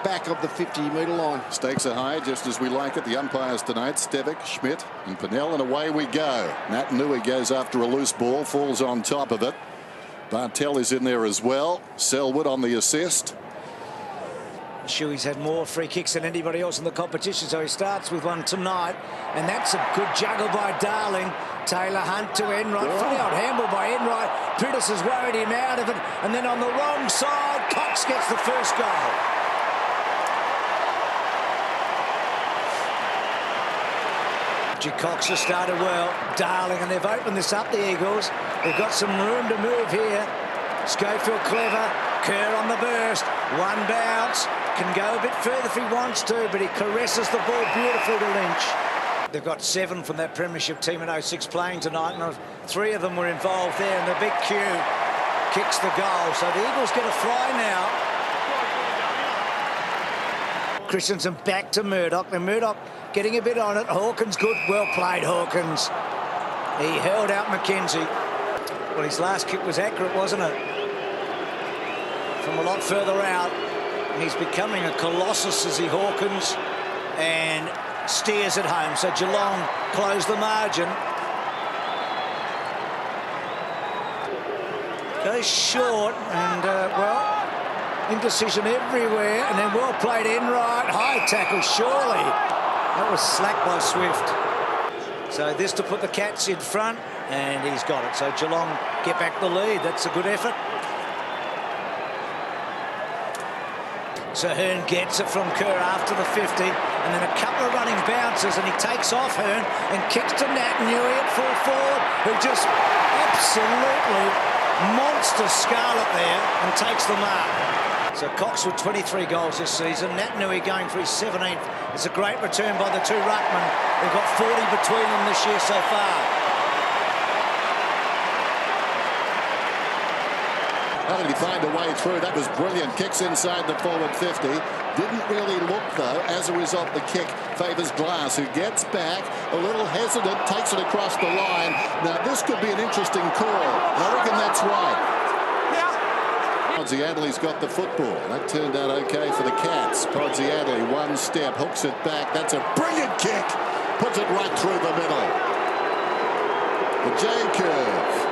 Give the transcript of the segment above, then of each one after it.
back of the 50-metre line. Stakes are high, just as we like it. The umpires tonight, Stevic, Schmidt and Pinnell, and away we go. Nat Nui goes after a loose ball, falls on top of it. Bartel is in there as well. Selwood on the assist. Shuey's had more free kicks than anybody else in the competition, so he starts with one tonight, and that's a good juggle by Darling. Taylor Hunt to Enright, funny old handball by Enright. Prittis has worried him out of it, and then on the wrong side, Cox gets the first goal. Cox has started well. Darling, and they've opened this up, the Eagles. They've got some room to move here. Schofield clever. Kerr on the burst. One bounce. Can go a bit further if he wants to, but he caresses the ball beautifully to Lynch. They've got 7 from that premiership team in 06 playing tonight, and 3 of them were involved there, and the big Q kicks the goal. So the Eagles get a fly now. Christensen back to Murdoch. And Murdoch getting a bit on it. Hawkins good. Well played, Hawkins. He held out Mackenzie. Well, his last kick was accurate, wasn't it? From a lot further out. He's becoming a colossus, is he, Hawkins, and steers it home. So Geelong close the margin. Goes short, and, well, indecision everywhere, and then well played Enright. High tackle, surely. That was slack by Swift. So this to put the Cats in front, and he's got it. So Geelong get back the lead. That's a good effort. So Hearn gets it from Kerr after the 50, and then a couple of running bounces, and he takes off Hearn and kicks to Nat Nui at full forward, who just absolutely monster Scarlett there and takes the mark. So Cox with 23 goals this season. Nat Nui going for his 17th. It's a great return by the two ruckmen. They've got 40 between them this year so far. How did he find a way through? That was brilliant. Kicks inside the forward 50. Didn't really look, though. As a result, the kick favours Glass, who gets back, a little hesitant, takes it across the line. Now, this could be an interesting call. I reckon that's right. Podsiadly's got the football. That turned out okay for the Cats. Podsiadly, one step, hooks it back. That's a brilliant kick. Puts it right through the middle. The J-curve.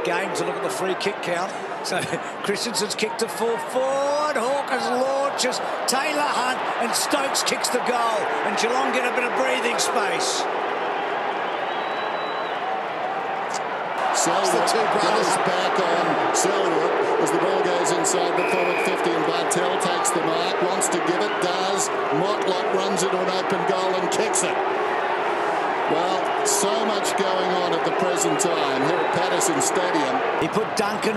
Game to look at the free kick count. So Christensen's kicked to full forward. Hawkins launches. Taylor Hunt and Stokes kicks the goal, and Geelong get a bit of breathing space. Selwood goes back on Selwood as the ball goes inside the forward 50, and Bartel takes the mark, wants to give it, does. Motlop runs into an open goal and kicks it. Well, so much going on at the present time here at Patterson Stadium. He put Duncan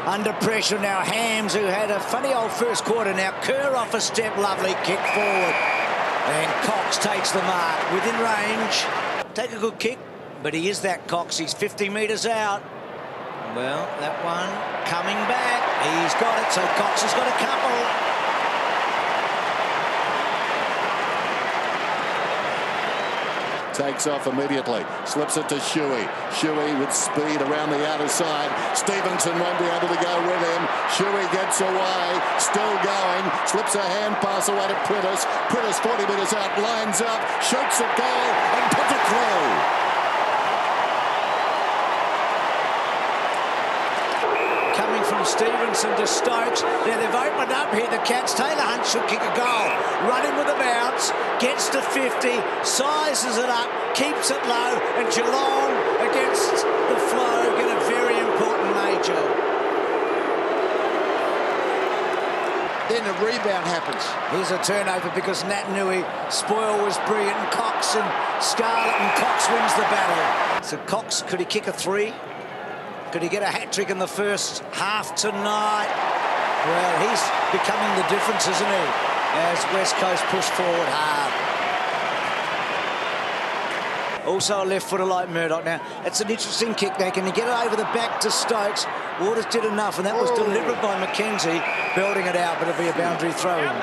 under pressure. Now Hams, who had a funny old first quarter. Now Kerr off a step, lovely kick forward. And Cox takes the mark within range. Take a good kick, but he is that Cox. He's 50 metres out. Well, that one coming back. He's got it, so Cox has got a couple. Takes off immediately, slips it to Shuey. Shuey with speed around the outer side. Stevenson won't be able to go with him. Shuey gets away, still going, slips a hand pass away to Prittis. Prittis 40 metres out, lines up, shoots a goal and puts it through. Coming from Stevenson to Stokes. Now they've opened up here, the Cats. Taylor Hunt should kick a goal. Running with a bounce, gets to 50, sizes it up, keeps it low, and Geelong against the flow get a very important major. Then a rebound happens. Here's a turnover because Nat Nui, Spoil was brilliant, and Cox and Scarlett, and Cox wins the battle. So Cox, could he kick a 3? Could he get a hat-trick in the first half tonight? Well, he's becoming the difference, isn't he? As West Coast push forward hard. Also a left footer like Murdoch. Now, it's an interesting kick there. Can he get it over the back to Stokes? Waters did enough, and that was delivered by Mackenzie, belting it out, but it'll be a boundary throw-in.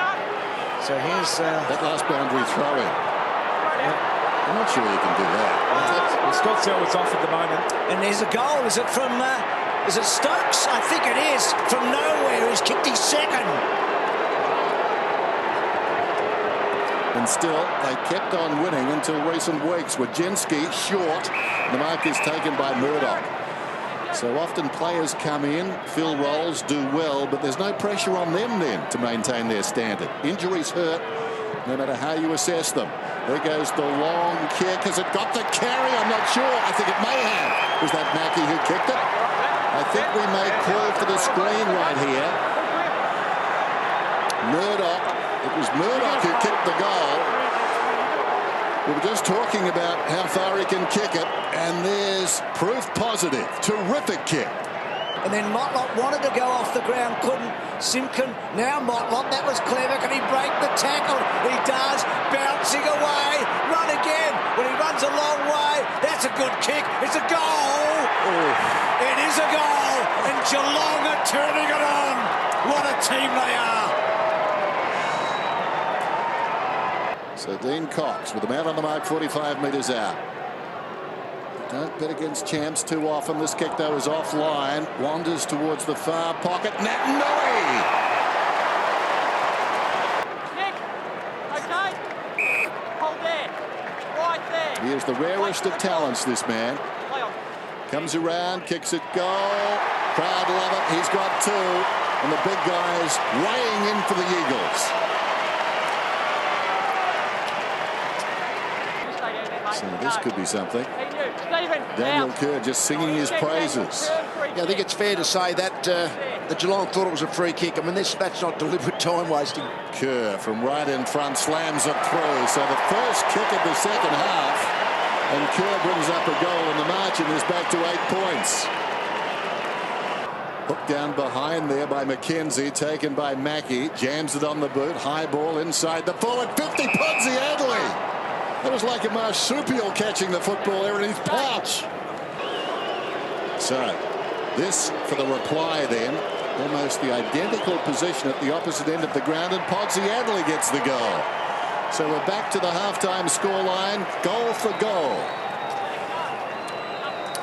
So here's... that last boundary throw-in. I'm not sure you can do that. Well, Scott Selwood's off at the moment. And there's a goal. Is it from Is it Stokes? I think it is. From nowhere, he's kicked his second. And still, they kept on winning until recent weeks. Wojcinski short. The mark is taken by Murdoch. So often players come in, fill roles, do well, but there's no pressure on them then to maintain their standard. Injuries hurt, no matter how you assess them. There goes the long kick. Has it got the carry? I'm not sure. I think it may have. Was that Mackie who kicked it? I think we may call for the screen right here. Murdoch. It was Murdoch who kicked the goal. We were just talking about how far he can kick it, and there's proof positive. Terrific kick. And then Motlop wanted to go off the ground, couldn't. Simpkin, now Motlop, that was clever. Can he break the tackle? He does. Bouncing away. Run again. When he runs a long way, that's a good kick. It's a goal. Oh. It is a goal. And Geelong are turning it on. What a team they are. So Dean Cox with a man on the mark 45 metres out. Don't bet against champs too often. This kick though is offline. Wanders towards the far pocket. Natanui! Nick, okay? Hold there. Right there. He is the rarest of talents, this man. Play on. Comes around, kicks it goal. Crowd love it. He's got two. And the big guys weighing in for the Eagles. So this could be something. Daniel Kerr just singing his praises. Yeah, I think it's fair to say that the Geelong thought it was a free kick. I mean, that's not deliberate time wasting. Kerr from right in front slams it through. So the first kick of the second half, and Kerr brings up a goal, and the margin is back to 8 points. Hooked down behind there by McKenzie, taken by Mackie, jams it on the boot, high ball inside the forward 50. Ponziadli. That was like a marsupial catching the football there in his pouch. So this for the reply then. Almost the identical position at the opposite end of the ground, and Ponziadli gets the goal. So we're back to the halftime scoreline, goal for goal.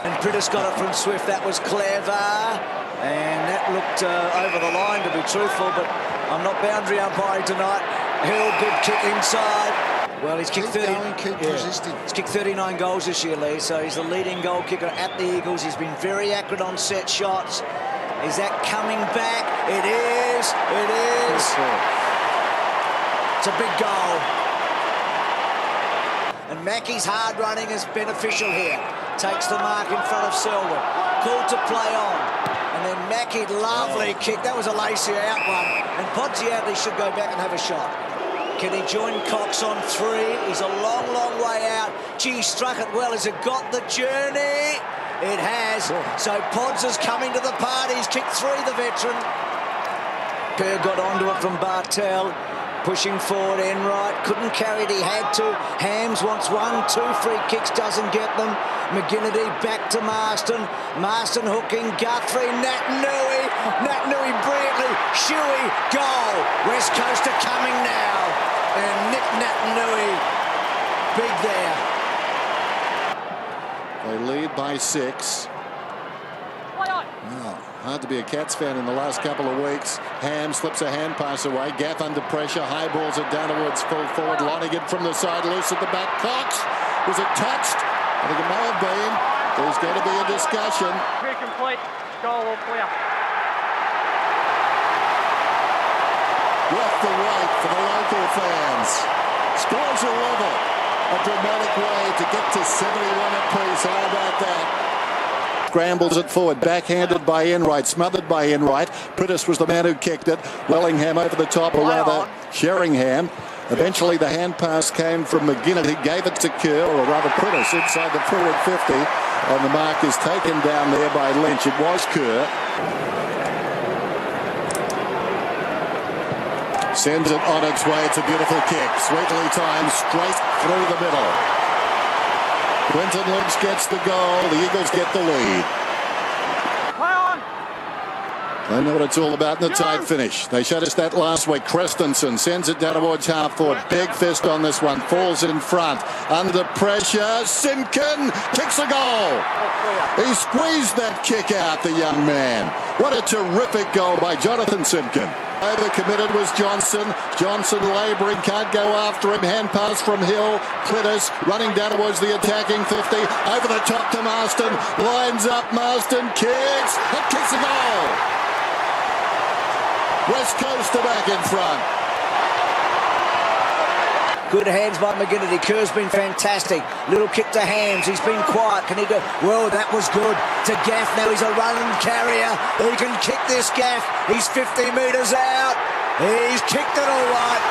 And Prittis got it from Swift. That was clever. And that looked over the line, to be truthful, but I'm not boundary umpiring tonight. Hill, good kick inside. Well, he's kicked 30. Keep resisting. He's kicked 39 goals this year, Lee, so he's the leading goal kicker at the Eagles. He's been very accurate on set shots. Is that coming back? It is. It is. It's a big goal. And Mackie's hard running is beneficial here. Takes the mark in front of Selwyn. Called to play on. And then Mackie, lovely kick. That was a lacy out one. And Ponziadli should go back and have a shot. Can he join Cox on 3? He's a long, long way out. Gee, struck it well. Has it got the journey? It has. So Pods is coming to the party. He's kicked 3, the veteran. Kerr got onto it from Bartel. Pushing forward, Enright. Couldn't carry it, he had to. Hams wants 1, 2 free kicks, doesn't get them. McGinnity back to Marston. Marston hooking, Guthrie, Natanui. Natanui brilliantly. Shuey, goal. West Coast are coming now. And Nick Natanui, big there. They lead by 6. Oh, hard to be a Cats fan in the last couple of weeks. Ham slips a hand pass away. Gaff under pressure. High balls it down towards full forward. Lonergan from the side, loose at the back. Cox, was it touched? I think it may have been. There's going to be a discussion. Clear complete. Goal all clear. Worth the wait for the local fans. Scores a level. A dramatic way to get to 71 apiece. How about that? Scrambles it forward, backhanded by Enright, smothered by Enright. Prittis was the man who kicked it. Wellingham over the top, or rather Sheringham. Eventually the hand pass came from McGinnett. He gave it to Kerr, or rather Prittis, inside the forward 50. And the mark is taken down there by Lynch. It was Kerr. Sends it on its way. It's a beautiful kick. Sweetly timed, straight through the middle. Quinton Lynch gets the goal. The Eagles get the lead. Play on. They know what it's all about in the tight finish. They showed us that last week. Christensen sends it down towards half forward. Big fist on this one. Falls in front. Under pressure. Simpkin kicks a goal. He squeezed that kick out, the young man. What a terrific goal by Jonathan Simpkin. Overcommitted was Johnson. Johnson labouring, can't go after him. Hand pass from Hill. Clitus running down towards the attacking 50. Over the top to Marston. Lines up. Marston kicks. And kicks a goal. West Coast are back in front. Good hands by McGinnity. Kerr's been fantastic. Little kick to Hams. He's been quiet. Can he do? Well, that was good. To Gaff. Now he's a running carrier. He can kick this Gaff. He's 50 metres out. He's kicked it all right.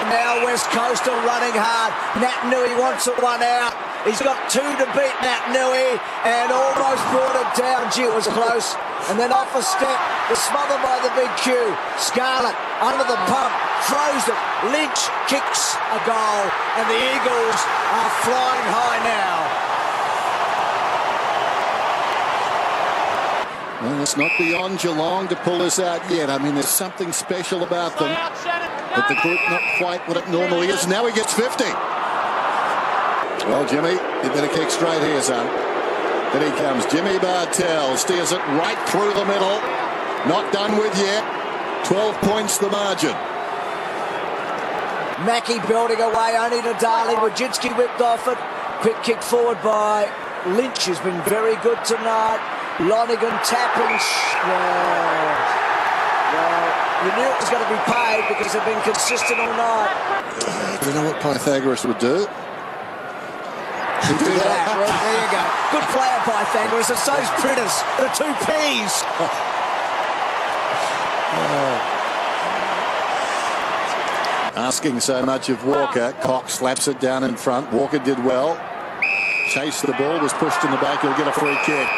Now West Coast are running hard. Nat Nui wants a one out. He's got two to beat Nat Nui and almost brought it down. Gee, it was close. And then off a step, the smother by the big Q. Scarlett under the pump, throws it. Lynch kicks a goal, and the Eagles are flying high now. Well, it's not beyond Geelong to pull this out yet. I mean, there's something special about them. But the group not quite what it normally is. Now he gets 50. Well, Jimmy, you better kick straight here, son. Then he comes. Jimmy Bartell steers it right through the middle. Not done with yet. 12 points the margin. Mackie belting away, only to Darling. Wojcicki whipped off it. Quick kick forward by Lynch, who's been very good tonight. Lonigan tapping. Well, you knew it was going to be paid because they've been consistent all night. Do you know what Pythagoras would do? Do that. Well, there you go. Good player, Pythagoras. And so's Pritters. The two P's. Asking so much of Walker. Cox slaps it down in front. Walker did well. Chased the ball. Was pushed in the back. He'll get a free kick.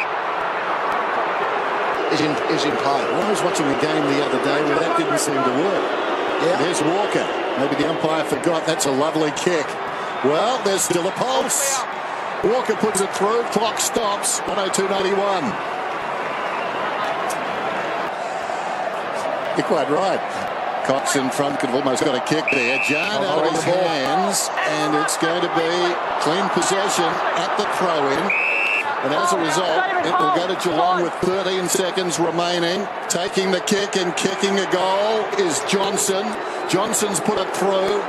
Is in play. I was watching a game the other day where that didn't seem to work. Yeah. There's Walker. Maybe the umpire forgot. That's a lovely kick. Well, there's still a pulse. Walker puts it through. Clock stops. 102.91. You're quite right. Cox in front could have almost got a kick there. Jarred out of his hands, and it's going to be clean possession at the throw-in. And as a result, it will go to Geelong with 13 seconds remaining. Taking the kick and kicking a goal is Johnson. Johnson's put it through.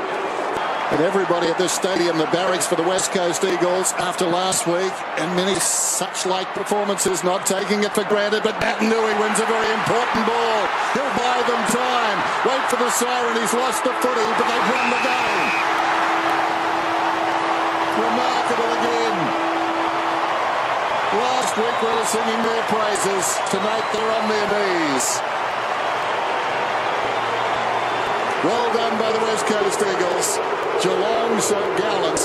And everybody at this stadium, the barracks for the West Coast Eagles after last week, and many such like performances, not taking it for granted. But Nat Nui wins a very important ball. He'll buy them time. Wait for the siren. He's lost the footy, but they've won the game. Remarkable again. Last week we were singing their praises. Tonight they're on their knees. Well done by the West Coast Eagles. Geelong so gallant.